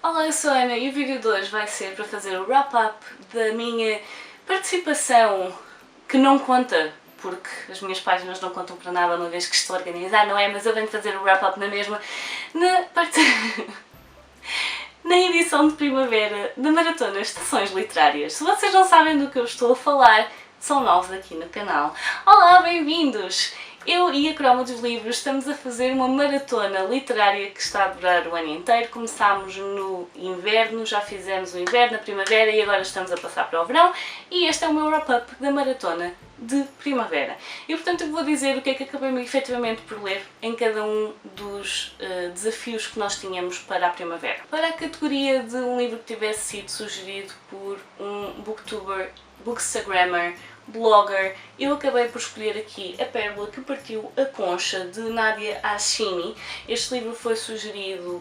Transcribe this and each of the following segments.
Olá, eu sou a Ana e o vídeo de hoje vai ser para fazer o wrap-up da minha participação, que não conta, porque as minhas páginas não contam para nada uma vez que estou a organizar, não é? Mas eu venho fazer o wrap-up na mesma, na edição de primavera da Maratona Estações Literárias. Se vocês não sabem do que eu estou a falar, são novos aqui no canal. Olá, bem-vindos! Eu e a Croma dos Livros estamos a fazer uma maratona literária que está a durar o ano inteiro. Começámos no inverno, já fizemos o inverno, a primavera e agora estamos a passar para o verão. E este é o meu wrap-up da maratona de primavera. E portanto eu vou dizer o que é que acabei efetivamente por ler em cada um dos desafios que nós tínhamos para a primavera. Para a categoria de um livro que tivesse sido sugerido por um booktuber, bookstagrammer, blogger, eu acabei por escolher aqui A Pérola que Partiu a Concha, de Nadia Hashimi. Este livro foi sugerido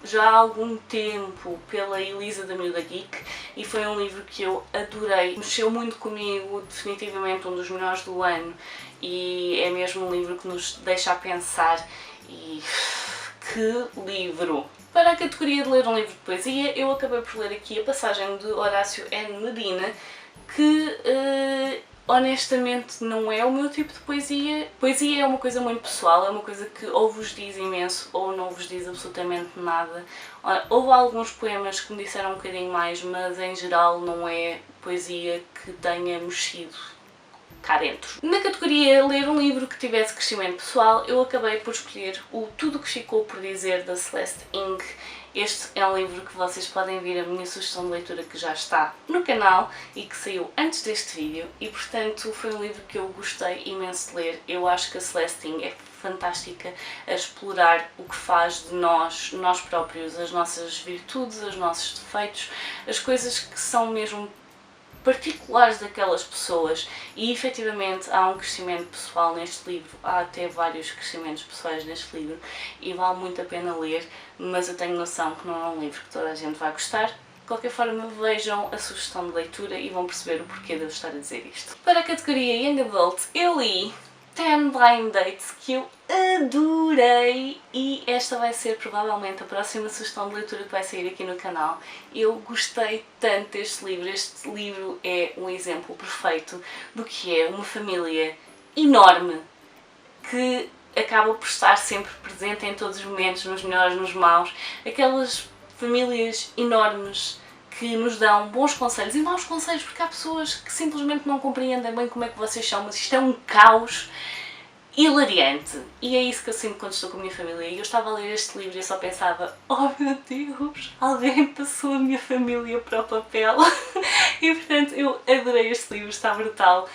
já há algum tempo pela Elisa da Miúda Geek e foi um livro que eu adorei, mexeu muito comigo, definitivamente um dos melhores do ano, e é mesmo um livro que nos deixa a pensar. E que livro! Para a categoria de ler um livro de poesia, eu acabei por ler aqui a passagem de Horácio N. Medina, que honestamente não é o meu tipo de poesia. Poesia é uma coisa muito pessoal, é uma coisa que ou vos diz imenso ou não vos diz absolutamente nada. Houve alguns poemas que me disseram um bocadinho mais, mas em geral não é poesia que tenha mexido cá dentro. Na categoria ler um livro que tivesse crescimento pessoal, eu acabei por escolher o Tudo que Ficou por Dizer, da Celeste Ng. Este é um livro que vocês podem ver a minha sugestão de leitura, que já está no canal e que saiu antes deste vídeo, e portanto foi um livro que eu gostei imenso de ler. Eu acho que a Celeste Ng é fantástica a explorar o que faz de nós próprios, as nossas virtudes, os nossos defeitos, as coisas que são mesmo particulares daquelas pessoas, e efetivamente há um crescimento pessoal neste livro, há até vários crescimentos pessoais neste livro e vale muito a pena ler, mas eu tenho noção que não é um livro que toda a gente vai gostar. De qualquer forma, vejam a sugestão de leitura e vão perceber o porquê de eu estar a dizer isto. Para a categoria Young Adult, eu li 10 Blind Dates, que eu adorei, e esta vai ser provavelmente a próxima sugestão de leitura que vai sair aqui no canal. Eu gostei tanto deste livro. Este livro é um exemplo perfeito do que é uma família enorme que acaba por estar sempre presente em todos os momentos, nos melhores, nos maus. Aquelas famílias enormes que nos dão bons conselhos e maus conselhos, porque há pessoas que simplesmente não compreendem bem como é que vocês são, mas isto é um caos hilariante, e é isso que eu sinto quando estou com a minha família. E eu estava a ler este livro e eu só pensava: oh meu Deus, alguém passou a minha família para o papel. E portanto eu adorei este livro, está brutal,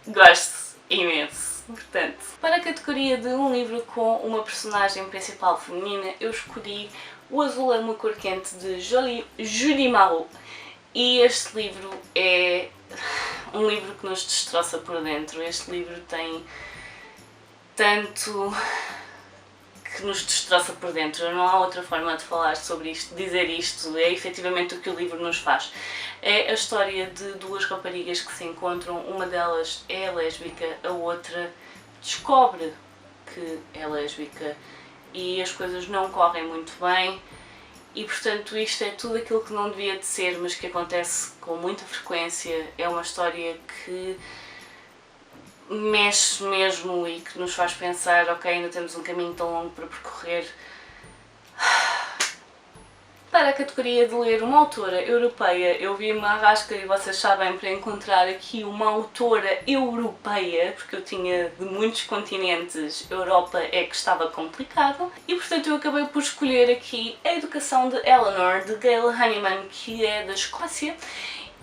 gosto imenso. Portanto, para a categoria de um livro com uma personagem principal feminina, eu escolhi O Azul é uma Cor Quente, de Julie Marot. E este livro é um livro que nos destroça por dentro. Este livro tem tanto que nos destroça por dentro, não há outra forma de falar sobre isto, dizer isto, é efetivamente o que o livro nos faz. É a história de duas raparigas que se encontram, uma delas é lésbica, a outra descobre que é lésbica e as coisas não correm muito bem, e portanto isto é tudo aquilo que não devia de ser, mas que acontece com muita frequência. É uma história que mexe mesmo e que nos faz pensar: ok, ainda temos um caminho tão longo para percorrer. Para a categoria de ler uma autora europeia, eu vi uma arrasca, e vocês sabem, para encontrar aqui uma autora europeia, porque eu tinha de muitos continentes, Europa é que estava complicado, e portanto eu acabei por escolher aqui A Educação de Eleanor, de Gail Honeyman, que é da Escócia,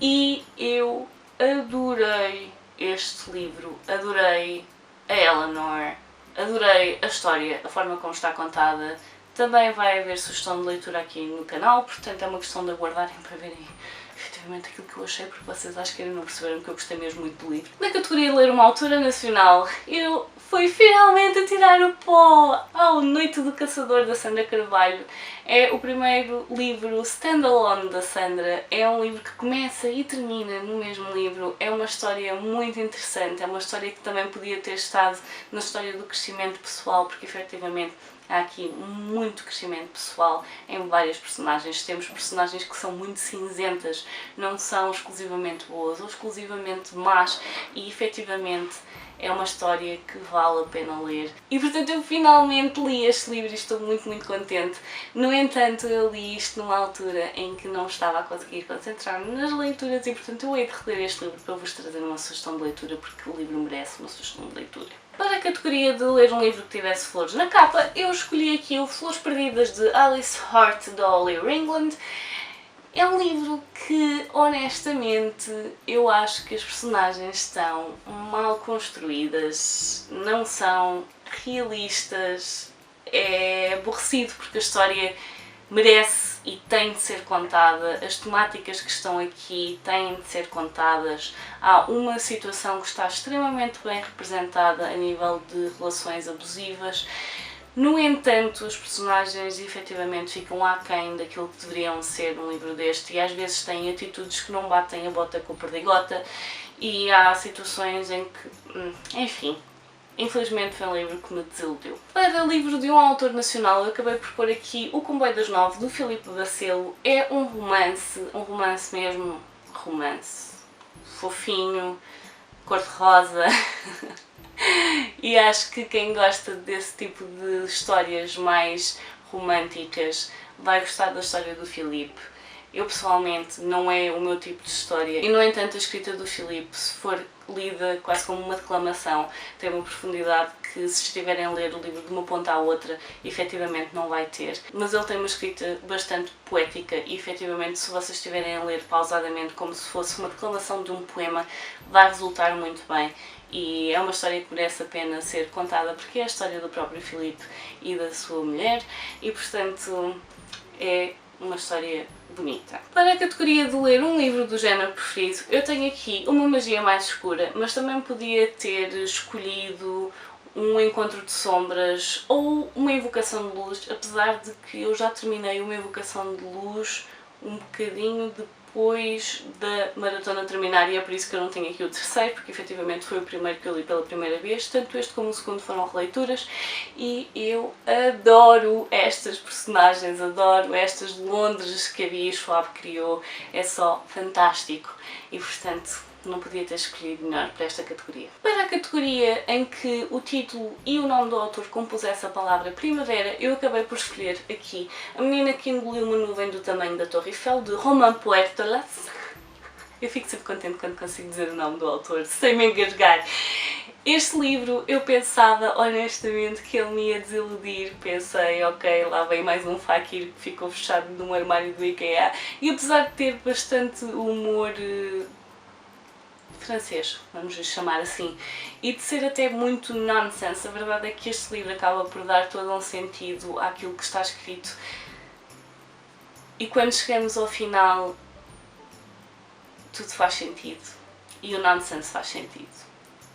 e eu adorei este livro, adorei a Eleanor, adorei a história, a forma como está contada. Também vai haver sugestão de leitura aqui no canal, portanto é uma questão de aguardarem para verem efetivamente aquilo que eu achei, porque vocês acho que ainda não perceberam que eu gostei mesmo muito do livro. Na categoria de ler uma autora nacional, eu fui finalmente a tirar o pó ao Noite do Caçador, da Sandra Carvalho. É o primeiro livro standalone da Sandra, é um livro que começa e termina no mesmo livro, é uma história muito interessante, é uma história que também podia ter estado na história do crescimento pessoal, porque efetivamente há aqui muito crescimento pessoal em várias personagens. Temos personagens que são muito cinzentas, não são exclusivamente boas ou exclusivamente más, e efetivamente é uma história que vale a pena ler. E portanto eu finalmente li este livro e estou muito, muito contente. No entanto, eu li isto numa altura em que não estava a conseguir concentrar-me nas leituras e portanto eu hei de reler este livro para vos trazer uma sugestão de leitura, porque o livro merece uma sugestão de leitura. Para a categoria de ler um livro que tivesse flores na capa, eu escolhi aqui o Flores Perdidas de Alice Hart, de Holly Ringland. É um livro que, honestamente, eu acho que as personagens estão mal construídas, não são realistas, é aborrecido porque a história merece e tem de ser contada, as temáticas que estão aqui têm de ser contadas, há uma situação que está extremamente bem representada a nível de relações abusivas. No entanto, os personagens efetivamente ficam aquém daquilo que deveriam ser num livro deste e às vezes têm atitudes que não batem a bota com a perdigota e há situações em que, enfim, infelizmente foi um livro que me desiludiu. Para livro de um autor nacional, eu acabei por pôr aqui O Comboio das Nove, do Filipe Bacelo. É um romance mesmo, romance, fofinho, cor-de-rosa. E acho que quem gosta desse tipo de histórias mais românticas vai gostar da história do Filipe. Eu pessoalmente não é o meu tipo de história e no entanto a escrita do Filipe, se for lida quase como uma declamação, tem uma profundidade que se estiverem a ler o livro de uma ponta à outra, efetivamente não vai ter. Mas ele tem uma escrita bastante poética e efetivamente se vocês estiverem a ler pausadamente como se fosse uma declamação de um poema, vai resultar muito bem. E é uma história que merece a pena ser contada porque é a história do próprio Filipe e da sua mulher e portanto é uma história bonita. Para a categoria de ler um livro do género preferido, eu tenho aqui Uma Magia Mais Escura, mas também podia ter escolhido Um Encontro de Sombras ou Uma Invocação de Luz, apesar de que eu já terminei Uma Invocação de Luz um bocadinho depois da maratona terminar e é por isso que eu não tenho aqui o terceiro, porque efetivamente foi o primeiro que eu li pela primeira vez, tanto este como o segundo foram releituras e eu adoro estas personagens, adoro estas Londres que a Bia Schwab criou, é só fantástico e portanto não podia ter escolhido melhor para esta categoria. Para a categoria em que o título e o nome do autor compusesse a palavra primavera, eu acabei por escolher aqui A Menina que Engoliu uma Nuvem do Tamanho da Torre Eiffel, de Roman Puertolas. Eu fico sempre contente quando consigo dizer o nome do autor, sem me engasgar. Este livro eu pensava honestamente que ele me ia desiludir, pensei, ok, lá vem mais um fakir que ficou fechado num armário do IKEA e apesar de ter bastante humor francês, vamos chamar assim, e de ser até muito nonsense, a verdade é que este livro acaba por dar todo um sentido àquilo que está escrito e quando chegamos ao final tudo faz sentido e o nonsense faz sentido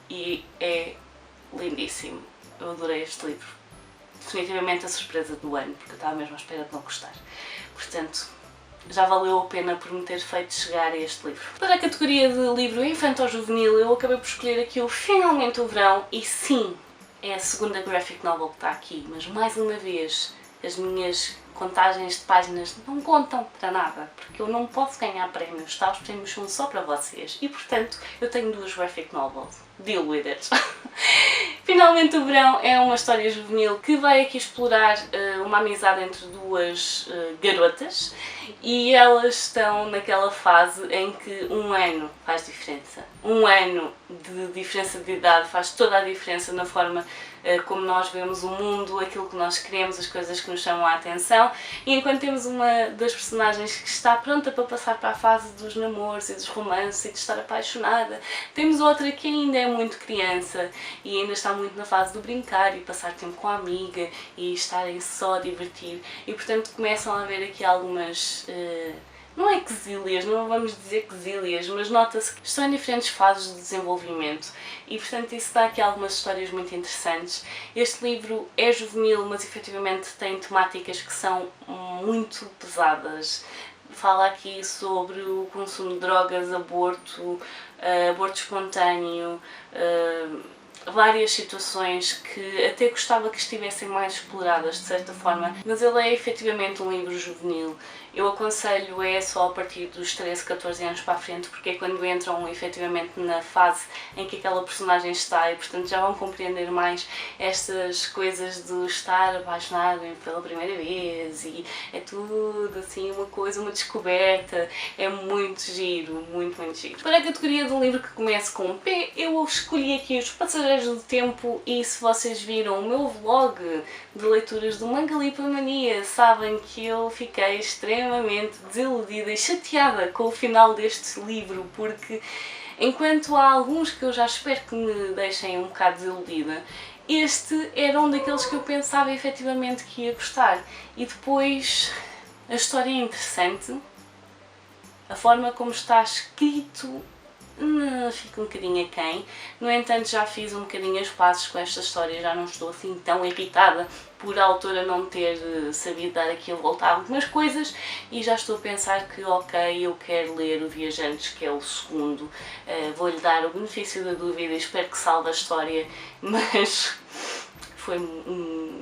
e é lindíssimo, eu adorei este livro, definitivamente a surpresa do ano, porque eu estava mesmo à espera de não gostar, portanto já valeu a pena por me ter feito chegar a este livro. Para a categoria de livro infanto-juvenil eu acabei por escolher aqui o Finalmente o Verão e sim, é a segunda graphic novel que está aqui, mas mais uma vez as minhas contagens de páginas não contam para nada, porque eu não posso ganhar prémios, tá? Os prémios são só para vocês e portanto eu tenho duas graphic novels. Deal with it! Finalmente o Verão é uma história juvenil que vai aqui explorar uma amizade entre duas garotas e elas estão naquela fase em que um ano faz diferença. Um ano de diferença de idade faz toda a diferença na forma como nós vemos o mundo, aquilo que nós queremos, as coisas que nos chamam a atenção e enquanto temos uma das personagens que está pronta para passar para a fase dos namoros e dos romances e de estar apaixonada, temos outra que ainda é muito criança e ainda está muito na fase do brincar e passar tempo com a amiga e estarem só a divertir e portanto começam a haver aqui algumas não é quesílias, não vamos dizer quesílias, mas nota-se que estão em diferentes fases de desenvolvimento e portanto isso dá aqui algumas histórias muito interessantes. Este livro é juvenil, mas efetivamente tem temáticas que são muito pesadas. Fala aqui sobre o consumo de drogas, aborto, aborto espontâneo, várias situações que até gostava que estivessem mais exploradas de certa forma, mas ele é efetivamente um livro juvenil. Eu aconselho só a partir dos 13, 14 anos para a frente, porque é quando entram efetivamente na fase em que aquela personagem está e portanto já vão compreender mais estas coisas de estar apaixonado pela primeira vez e é tudo assim uma coisa, uma descoberta, é muito giro, muito giro. Para a categoria de um livro que comece com um P, eu escolhi aqui Os Passageiros do Tempo e se vocês viram o meu vlog de leituras do Mangalipa Mania, sabem que eu fiquei extremamente desiludida e chateada com o final deste livro, porque enquanto há alguns que eu já espero que me deixem um bocado desiludida, este era um daqueles que eu pensava efetivamente que ia gostar. E depois a história é interessante, a forma como está escrito fica um bocadinho aquém. No entanto, já fiz um bocadinho as pazes com esta história, já não estou assim tão irritada por a autora não ter sabido dar aqui a volta a algumas coisas e já estou a pensar que ok, eu quero ler o Viajantes, que é o segundo, vou-lhe dar o benefício da dúvida e espero que salve a história, mas foi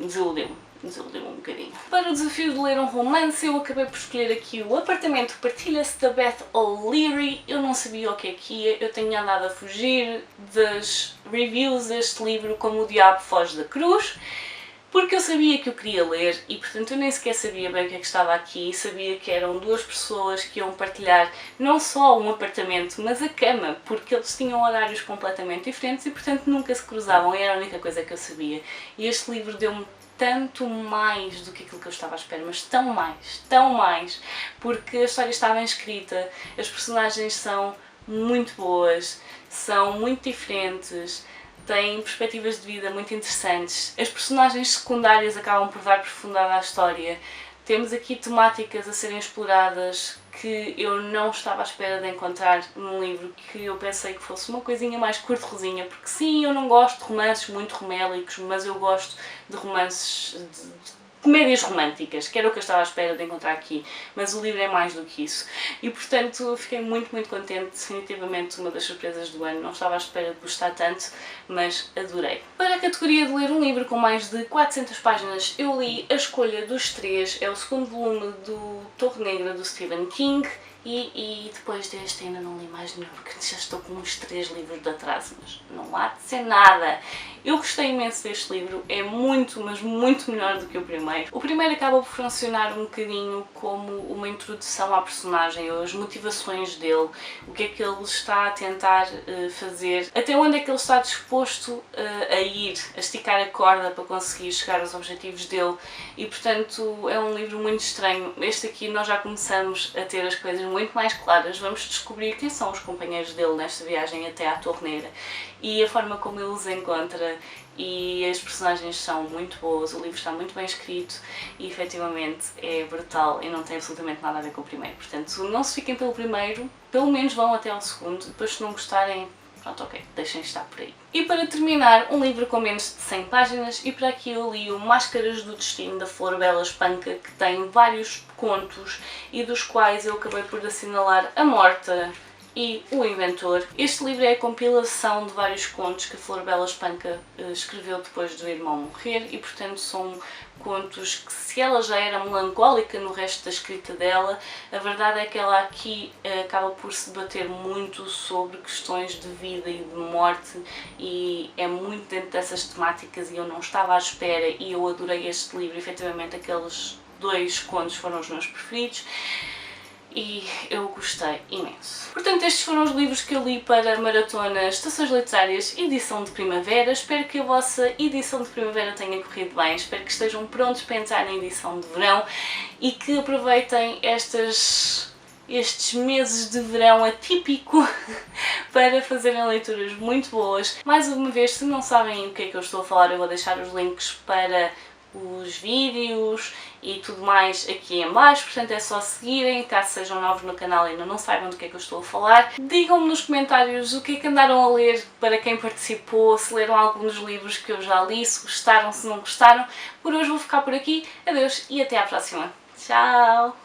desiludiu-me um bocadinho. Para o desafio de ler um romance, eu acabei por escolher aqui O Apartamento Partilha-se, da Beth O'Leary. Eu não sabia o que é que ia, eu tenho andado a fugir das reviews deste livro como o diabo foge da cruz, porque eu sabia que eu queria ler e portanto eu nem sequer sabia bem o que é que estava aqui, sabia que eram duas pessoas que iam partilhar não só um apartamento, mas a cama, porque eles tinham horários completamente diferentes e portanto nunca se cruzavam, e era a única coisa que eu sabia. E este livro deu-me tanto mais do que aquilo que eu estava à espera, mas tão mais, porque a história está bem escrita, as personagens são muito boas, são muito diferentes, têm perspectivas de vida muito interessantes, as personagens secundárias acabam por dar profundidade à história, temos aqui temáticas a serem exploradas que eu não estava à espera de encontrar num livro, que eu pensei que fosse uma coisinha mais curto-rosinha, porque sim, eu não gosto de romances muito romélicos, mas eu gosto de romances de comédias românticas, que era o que eu estava à espera de encontrar aqui, mas o livro é mais do que isso. E portanto fiquei muito contente, definitivamente uma das surpresas do ano, não estava à espera de gostar tanto, mas adorei. Para a categoria de ler um livro com mais de 400 páginas, eu li A Escolha dos Três, é o segundo volume do Torre Negra do Stephen King, e depois deste ainda não li mais nenhum, porque já estou com uns 3 livros de atraso, mas não há de ser nada. Eu gostei imenso deste livro, é muito, mas muito melhor do que o primeiro. O primeiro acaba por funcionar um bocadinho como uma introdução à personagem, ou as motivações dele, o que é que ele está a tentar fazer, até onde é que ele está disposto a ir, a esticar a corda para conseguir chegar aos objetivos dele, e portanto é um livro muito estranho. Este aqui nós já começamos a ter as coisas muito mais claras, vamos descobrir quem são os companheiros dele nesta viagem até à Torre Negra e a forma como ele os encontra, e as personagens são muito boas, o livro está muito bem escrito e efetivamente é brutal e não tem absolutamente nada a ver com o primeiro, portanto não se fiquem pelo primeiro, pelo menos vão até ao segundo, depois se não gostarem, pronto, ok, deixem estar por aí. E para terminar, um livro com menos de 100 páginas, e para aqui eu li o Máscaras do Destino, da Florbela Espanca, que tem vários contos e dos quais eu acabei por assinalar A Morta e O Inventor. Este livro é a compilação de vários contos que a Florbela Espanca escreveu depois do irmão morrer e portanto são contos que, se ela já era melancólica no resto da escrita dela, a verdade é que ela aqui acaba por se debater muito sobre questões de vida e de morte e é muito dentro dessas temáticas e eu não estava à espera e eu adorei este livro, efetivamente aqueles 2 contos foram os meus preferidos. E eu gostei imenso. Portanto, estes foram os livros que eu li para a Maratona Estações Literárias edição de primavera. Espero que a vossa edição de primavera tenha corrido bem, espero que estejam prontos para entrar na edição de verão e que aproveitem estes meses de verão atípico para fazerem leituras muito boas. Mais uma vez, se não sabem o que é que eu estou a falar, eu vou deixar os links para os vídeos e tudo mais aqui em baixo, portanto é só seguirem, caso sejam novos no canal e ainda não saibam do que é que eu estou a falar. Digam-me nos comentários o que é que andaram a ler, para quem participou, se leram algum dos livros que eu já li, se gostaram, se não gostaram. Por hoje vou ficar por aqui, adeus e até à próxima. Tchau!